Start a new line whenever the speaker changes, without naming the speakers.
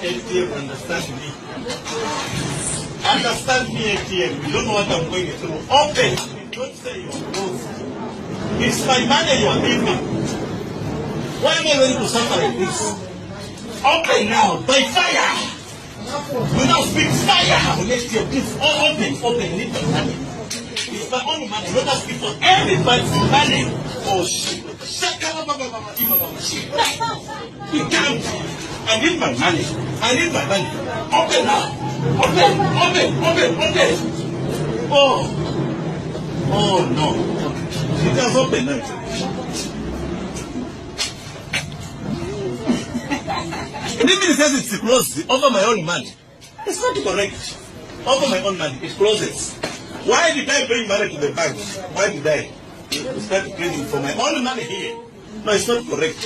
ATM, understand me. Understand me, ATM. You don't know what I'm going through. Open. Don't say you're closed. It's my money you are giving. Why am I going to suffer like this? Open now, by fire. We now speak fire. Let your please open, leave my money. It's my own money. Let us speak for everybody's money. Oh shit. You can't. I need my money. I need my money. Open now. Open. Oh no. It has opened now. The minister says it's closed over my own money. It's not correct. Over my own money, it closes. Why did I bring money to the bank? Why did I start cleaning for my own money here? No, it's not correct.